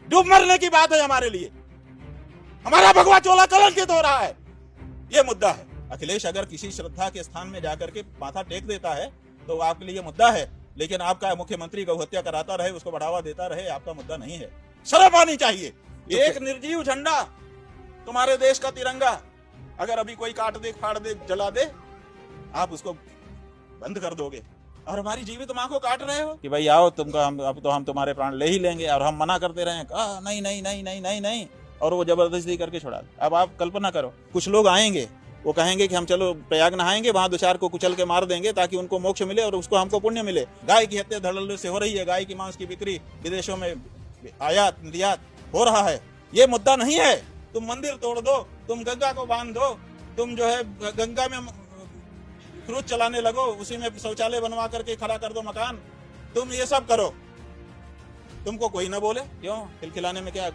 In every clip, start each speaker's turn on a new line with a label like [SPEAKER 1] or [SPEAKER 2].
[SPEAKER 1] डूब मरने की बात है हमारे लिए। हमारा भगवा चोला कलंकित हो रहा है, ये मुद्दा है। अखिलेश अगर किसी श्रद्धा के स्थान में जाकर के माथा टेक देता है तो आपके लिए मुद्दा है, लेकिन आपका मुख्यमंत्री गौ हत्या कराता रहे, उसको बढ़ावा देता रहे, आपका मुद्दा नहीं है। शर्म आनी चाहिए। एक निर्जीव झंडा, तुम्हारे देश का तिरंगा, अगर अभी कोई काट दे, फाड़ दे, जला दे, आप उसको बंद कर दोगे और हमारी जीवित मां को काट रहे हो कि भाई आओ तुमको हम तुम्हारे प्राण ले ही लेंगे, और हम मना करते रहे नहीं नहीं नहीं नहीं नहीं नहीं, और वो जबरदस्ती करके छुड़ा दे। अब आप कल्पना करो, कुछ लोग आएंगे, वो कहेंगे कि हम चलो प्रयाग नहाएंगे, वहां 2-4 को कुचल के मार देंगे ताकि उनको मोक्ष मिले और उसको हमको पुण्य मिले। गाय की हत्या धड़ल्ले से हो रही है, गाय की मांस की बिक्री विदेशों में आयात निर्यात हो रहा है, ये मुद्दा नहीं है। तुम मंदिर तोड़ दो, तुम गंगा को बांध दो, तुम जो है गंगा में क्रूज चलाने लगो, उसी में शौचालय बनवा करके खड़ा कर दो मकान, तुम ये सब करो, तुमको कोई ना बोले। क्यों? खिलखिलाने में क्या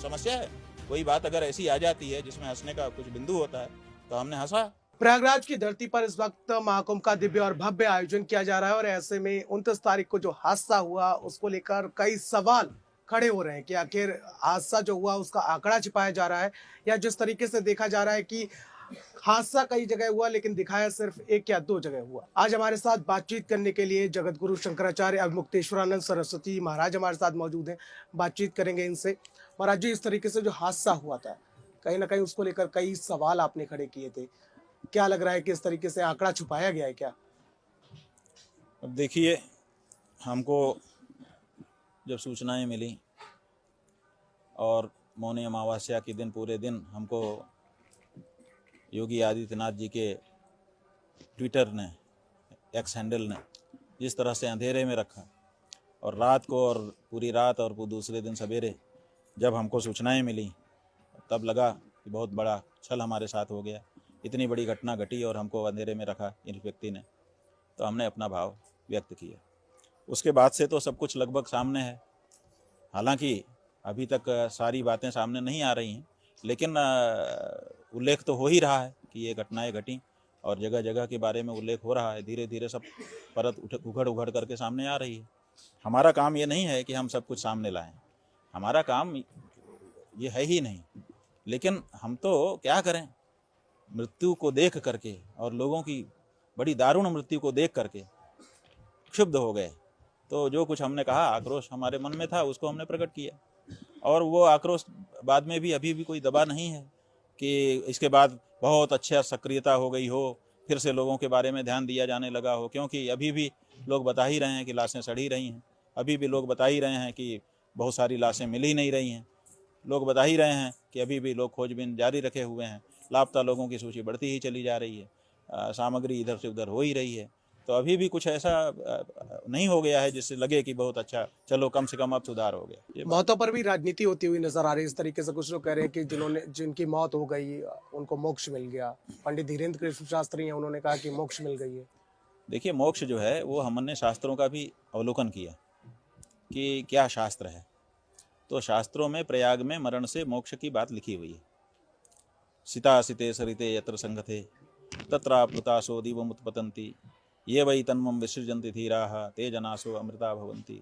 [SPEAKER 1] समस्या है? कोई बात अगर ऐसी आ जाती है जिसमें हंसने का कुछ बिंदु होता है तो हमने हंसा।
[SPEAKER 2] प्रयागराज की धरती पर इस वक्त महाकुंभ का दिव्य और भव्य आयोजन किया जा रहा है और ऐसे में 29 तारीख को जो हादसा हुआ उसको लेकर कई सवाल खड़े हो रहे हैं कि आखिर हादसा जो हुआ उसका आंकड़ा छिपाया जा रहा है, या जिस तरीके से देखा जा रहा है कि हादसा कई जगह हुआ लेकिन दिखाया सिर्फ 1 या 2 जगह हुआ। आज हमारे साथ बातचीत करने के लिए जगत गुरु शंकराचार्य अवमुक्तेश्वरानंद सरस्वती महाराज हमारे साथ मौजूद हैं। बातचीत करेंगे इनसे। महाराज जी, इस तरीके से जो हादसा हुआ था, कहीं ना कहीं उसको लेकर कई सवाल आपने खड़े किए थे, क्या लग रहा है कि इस तरीके से आंकड़ा छुपाया गया है क्या?
[SPEAKER 1] अब देखिए, हमको जब सूचनाएं मिली और मौनी अमावस्या के दिन पूरे दिन हमको योगी आदित्यनाथ जी के ट्विटर ने, एक्स हैंडल ने जिस तरह से अंधेरे में रखा, और रात को और पूरी रात और दूसरे दिन सवेरे जब हमको सूचनाएं मिली तब लगा कि बहुत बड़ा छल हमारे साथ हो गया, इतनी बड़ी घटना घटी और हमको अंधेरे में रखा इन व्यक्ति ने। तो हमने अपना भाव व्यक्त किया। उसके बाद से तो सब कुछ लगभग सामने है। हालांकि अभी तक सारी बातें सामने नहीं आ रही हैं, लेकिन उल्लेख तो हो ही रहा है कि ये घटनाएं घटी और जगह जगह के बारे में उल्लेख हो रहा है। धीरे धीरे सब परत उघड़ करके सामने आ रही है। हमारा काम ये नहीं है कि हम सब कुछ सामने लाएं, हमारा काम ये है ही नहीं। लेकिन हम तो क्या करें, मृत्यु को देख करके और लोगों की बड़ी दारुण मृत्यु को देख करके क्षुब्ध हो गए। तो जो कुछ हमने कहा, आक्रोश हमारे मन में था, उसको हमने प्रकट किया। और वो आक्रोश बाद में भी अभी भी कोई दबा नहीं है कि इसके बाद बहुत अच्छा सक्रियता हो गई हो, फिर से लोगों के बारे में ध्यान दिया जाने लगा हो। क्योंकि अभी भी लोग बता ही रहे हैं कि लाशें सड़ी रही हैं, अभी भी लोग बता ही रहे हैं कि बहुत सारी लाशें मिल ही नहीं रही हैं, लोग बता ही रहे हैं कि अभी भी लोग खोजबीन जारी रखे हुए हैं, लापता लोगों की सूची बढ़ती ही चली जा रही है, सामग्री इधर से उधर हो ही रही है। तो अभी भी कुछ ऐसा नहीं हो गया है जिससे लगे कि बहुत अच्छा, चलो कम से कम अब सुधार हो गया।
[SPEAKER 2] मौतों पर भी राजनीति होती हुई नजर आ रही है। इस तरीके से कुछ लोग कह रहे हैं कि जिनकी मौत हो गई उनको मोक्ष मिल गया। पंडित धीरेन्द्र कृष्ण शास्त्री हैं, उन्होंने कहा कि मोक्ष मिल गई है।
[SPEAKER 1] देखिए, मोक्ष जो है वो हमने शास्त्रों का भी अवलोकन किया कि क्या शास्त्र है। तो शास्त्रों में प्रयाग में मरण से मोक्ष की बात लिखी हुई है। सिता सिते सरिते यत्र संगते तत्राप्लुतासो दिवमुत्पतन्ति ये वै तन्मं विसृजन्ति धीराः ते जनासो अमृता भवन्ति,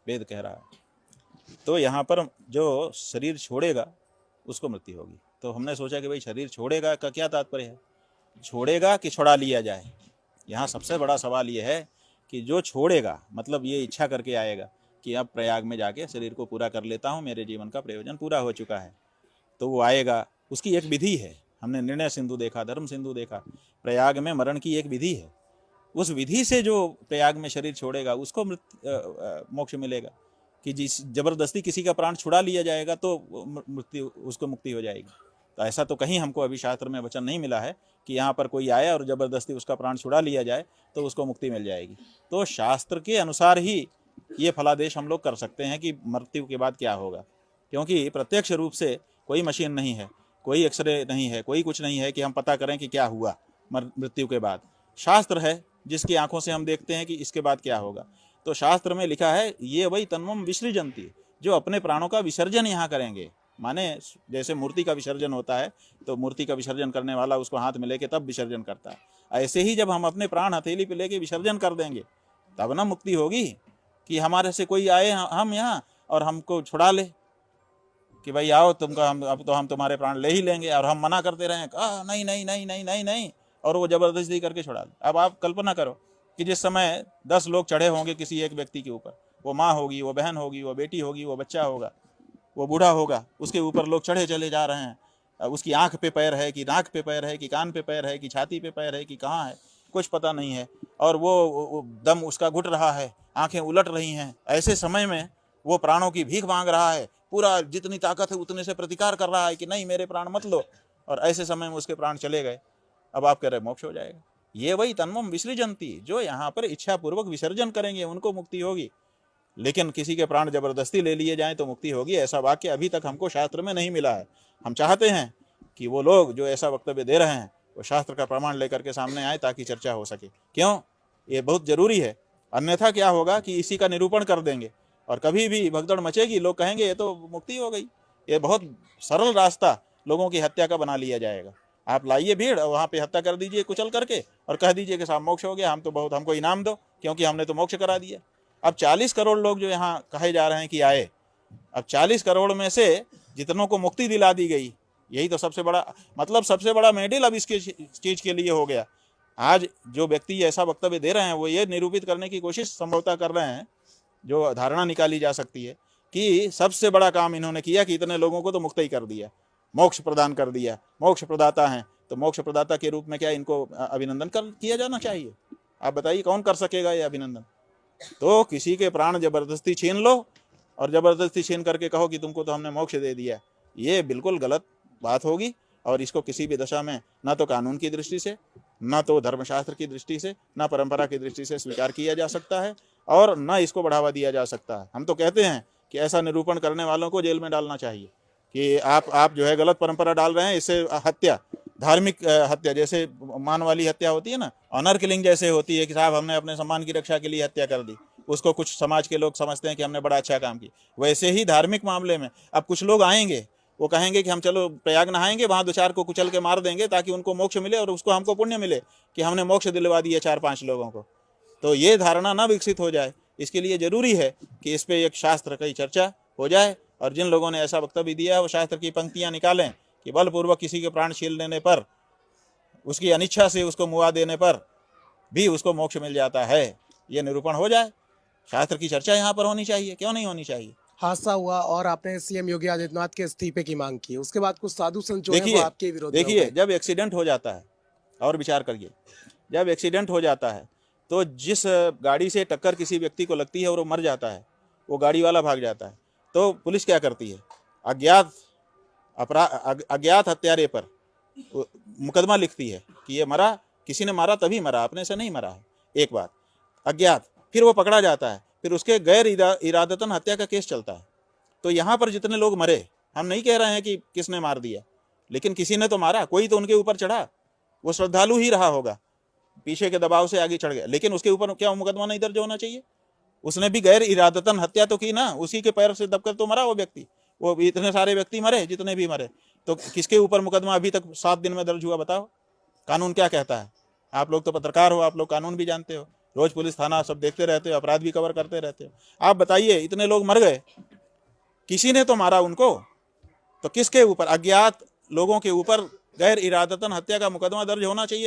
[SPEAKER 1] वेद कह रहा है। तो यहाँ पर जो शरीर छोड़ेगा उसको मृत्यु होगी। तो हमने सोचा कि भाई शरीर छोड़ेगा का क्या तात्पर्य है, छोड़ेगा कि छुड़ा लिया जाए। यहाँ सबसे बड़ा सवाल ये है कि जो छोड़ेगा मतलब ये इच्छा करके आएगा कि अब प्रयाग में जाके शरीर को पूरा कर लेता हूँ, मेरे जीवन का प्रयोजन पूरा हो चुका है, तो वो आएगा। उसकी एक विधि है, हमने निर्णय सिंधु देखा, धर्म सिंधु देखा, प्रयाग में मरण की एक विधि है। उस विधि से जो प्रयाग में शरीर छोड़ेगा उसको मोक्ष मिलेगा। कि जिस जबरदस्ती किसी का प्राण छुड़ा लिया जाएगा तो मृत्यु, उसको मुक्ति हो जाएगी। तो ऐसा तो कहीं हमको अभी शास्त्र में वचन नहीं मिला है कि यहाँ पर कोई आया और जबरदस्ती उसका प्राण छुड़ा लिया जाए तो उसको मुक्ति मिल जाएगी। तो शास्त्र के अनुसार ही ये फलादेश हम लोग कर सकते हैं कि मृत्यु के बाद क्या होगा। क्योंकि प्रत्यक्ष रूप से कोई मशीन नहीं है, कोई एक्सरे नहीं है, कोई कुछ नहीं है कि हम पता करें कि क्या हुआ मृत्यु के बाद। शास्त्र है जिसकी आंखों से हम देखते हैं कि इसके बाद क्या होगा। तो शास्त्र में लिखा है ये वही तन्मम विसृजन्ति, जो अपने प्राणों का विसर्जन यहाँ करेंगे। माने जैसे मूर्ति का विसर्जन होता है तो मूर्ति का विसर्जन करने वाला उसको हाथ में लेके तब विसर्जन करता है। ऐसे ही जब हम अपने प्राण हथेली पे लेके विसर्जन कर देंगे तब ना मुक्ति होगी कि हमारे से कोई आए हम यहाँ और हमको छुड़ा ले। कि भाई आओ तुमका हम अब तो हम तुम्हारे प्राण ले ही लेंगे, और हम मना करते रहे नहीं नहीं नहीं नहीं नहीं नहीं, और वो ज़बरदस्ती करके छुड़ा दे। अब आप कल्पना करो कि जिस समय 10 लोग चढ़े होंगे किसी एक व्यक्ति के ऊपर, वो माँ होगी, वो बहन होगी, वो बेटी होगी, वो बच्चा होगा, वो बूढ़ा होगा, उसके ऊपर लोग चढ़े चले जा रहे हैं। उसकी आंख पे पैर है कि नाक पे पैर है कि कान पे पैर है कि छाती पे पैर है कि कहाँ है, कुछ पता नहीं है, और वो दम उसका घुट रहा है, आंखें उलट रही हैं। ऐसे समय में वो प्राणों की भीख मांग रहा है, पूरा जितनी ताकत है उतने से प्रतिकार कर रहा है कि नहीं मेरे प्राण मत लो, और ऐसे समय में उसके प्राण चले गए। अब आप कह रहे मोक्ष हो जाएगा। ये वही तन्मम विसर्जन्ति, जो यहाँ पर इच्छापूर्वक विसर्जन करेंगे उनको मुक्ति होगी, लेकिन किसी के प्राण जबरदस्ती ले लिए जाएं तो मुक्ति होगी, ऐसा वाक्य अभी तक हमको शास्त्र में नहीं मिला है। हम चाहते हैं कि वो लोग जो ऐसा वक्तव्य दे रहे हैं वो शास्त्र का प्रमाण लेकर के सामने आए ताकि चर्चा हो सके। क्यों? ये बहुत जरूरी है, अन्यथा क्या होगा कि इसी का निरूपण कर देंगे और कभी भी भगदड़ मचेगी, लोग कहेंगे ये तो मुक्ति हो गई। ये बहुत सरल रास्ता लोगों की हत्या का बना लिया जाएगा। आप लाइए भीड़ और वहाँ पे हत्या कर दीजिए कुचल करके, और कह दीजिए कि साहब मोक्ष हो गया, हम तो बहुत, हमको इनाम दो क्योंकि हमने तो मोक्ष करा दिया। अब 40 करोड़ लोग जो यहाँ कहे जा रहे हैं कि आए, अब 40 करोड़ में से जितनों को मुक्ति दिला दी गई, यही तो सबसे बड़ा, मतलब सबसे बड़ा मेडल अब इसके चीज के लिए हो गया। आज जो व्यक्ति ऐसा वक्तव्य दे रहे हैं वो ये निरूपित करने की कोशिश संभवतः कर रहे हैं, जो धारणा निकाली जा सकती है कि सबसे बड़ा काम इन्होंने किया कि इतने लोगों को तो मुक्त ही कर दिया, मोक्ष प्रदान कर दिया, मोक्ष प्रदाता हैं, तो मोक्ष प्रदाता के रूप में क्या इनको अभिनंदन किया जाना चाहिए? आप बताइए कौन कर सकेगा ये अभिनंदन? तो किसी के प्राण जबरदस्ती छीन लो और जबरदस्ती छीन करके कहो कि तुमको तो हमने मोक्ष दे दिया, ये बिल्कुल गलत बात होगी। और इसको किसी भी दशा में ना तो कानून की दृष्टि से, ना तो धर्मशास्त्र की दृष्टि से, ना परंपरा की दृष्टि से स्वीकार किया जा सकता है, और ना इसको बढ़ावा दिया जा सकता है। हम तो कहते हैं कि ऐसा निरूपण करने वालों को जेल में डालना चाहिए कि आप जो है गलत परंपरा डाल रहे हैं, इससे हत्या, धार्मिक हत्या, जैसे मान वाली हत्या होती है ना, ऑनर किलिंग जैसे होती है कि साहब हमने अपने सम्मान की रक्षा के लिए हत्या कर दी, उसको कुछ समाज के लोग समझते हैं कि हमने बड़ा अच्छा काम किया। वैसे ही धार्मिक मामले में अब कुछ लोग आएंगे, वो कहेंगे कि हम चलो प्रयाग नहाएंगे, वहाँ 2-4 को कुचल के मार देंगे ताकि उनको मोक्ष मिले और उसको हमको पुण्य मिले कि हमने मोक्ष दिलवा दिया 4-5 लोगों को। तो ये धारणा ना विकसित हो जाए, इसके लिए जरूरी है कि इस पर एक शास्त्र की चर्चा हो जाए, और जिन लोगों ने ऐसा वक्तव्य दिया है वो शास्त्र की पंक्तियां निकालें कि बलपूर्वक किसी के प्राण छीन लेने पर, उसकी अनिच्छा से उसको मुआ देने पर भी उसको मोक्ष मिल जाता है, ये निरूपण हो जाए। शास्त्र की चर्चा यहाँ पर होनी चाहिए, क्यों नहीं होनी चाहिए?
[SPEAKER 2] हादसा हुआ और आपने सीएम योगी आदित्यनाथ के इस्तीफे की मांग की, उसके बाद कुछ साधु संत जो है वो आपके विरोध में हो
[SPEAKER 1] देखिए,
[SPEAKER 2] गए।
[SPEAKER 1] जब एक्सीडेंट हो जाता है, और विचार करिए, जब एक्सीडेंट हो जाता है तो जिस गाड़ी से टक्कर किसी व्यक्ति को लगती है और वो मर जाता है, वो गाड़ी वाला भाग जाता है, तो पुलिस क्या करती है? अज्ञात हत्यारे पर मुकदमा लिखती है कि ये मरा, किसी ने मारा तभी मरा, अपने से नहीं मरा है। एक बात अज्ञात, फिर वो पकड़ा जाता है, फिर उसके गैर इरादतन हत्या का केस चलता है। तो यहाँ पर जितने लोग मरे, हम नहीं कह रहे हैं कि किसने मार दिया, लेकिन किसी ने तो मारा, कोई तो उनके ऊपर चढ़ा, वो श्रद्धालु ही रहा होगा, पीछे के दबाव से आगे चढ़ गया, लेकिन उसके ऊपर क्या मुकदमा नहीं दर्ज होना चाहिए? उसने भी गैर इरादतन हत्या तो की ना, उसी के पैर से दबकर तो मरा वो व्यक्ति। वो इतने सारे व्यक्ति मरे, जितने भी मरे, तो किसके ऊपर मुकदमा अभी तक 7 दिन में दर्ज हुआ? बताओ, कानून क्या कहता है? आप लोग तो पत्रकार हो, आप लोग कानून भी जानते हो, रोज पुलिस थाना सब देखते रहते हो, अपराध भी कवर करते रहते हो। आप बताइए, इतने लोग मर गए, किसी ने तो मारा उनको, तो किसके ऊपर? अज्ञात लोगों के ऊपर गैर इरादतन हत्या का मुकदमा दर्ज होना चाहिए।